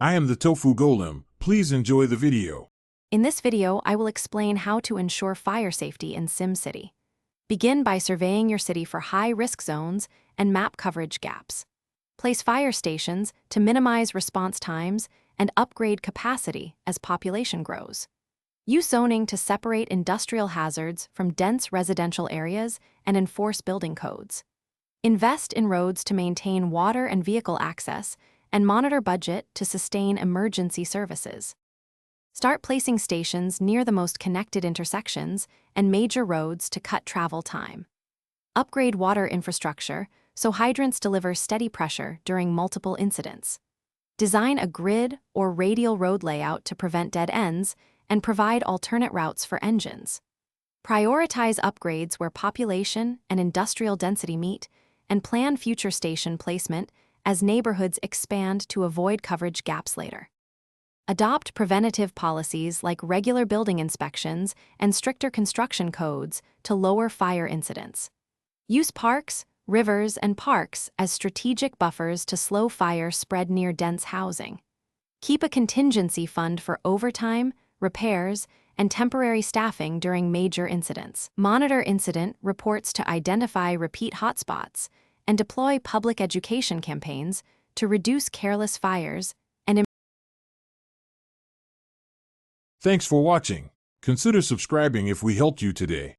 I am the Tofu Golem. Please enjoy the video. In this video, I will explain how to ensure fire safety in Simcity. Begin by surveying your city for high-risk zones and map coverage gaps. Place fire stations to minimize response times and upgrade capacity as population grows. Use zoning to separate industrial hazards from dense residential areas and enforce building codes. Invest in roads to maintain water and vehicle access, and monitor budget to sustain emergency services. Start placing stations near the most connected intersections and major roads to cut travel time. Upgrade water infrastructure so hydrants deliver steady pressure during multiple incidents. Design a grid or radial road layout to prevent dead ends and provide alternate routes for engines. Prioritize upgrades where population and industrial density meet, and plan future station placement as neighborhoods expand to avoid coverage gaps later. Adopt preventative policies like regular building inspections and stricter construction codes to lower fire incidents. Use parks, rivers, and parks as strategic buffers to slow fire spread near dense housing. Keep a contingency fund for overtime, repairs, and temporary staffing during major incidents. Monitor incident reports to identify repeat hotspots and deploy public education campaigns to reduce careless fires and Thanks for watching. Consider subscribing if we helped you today.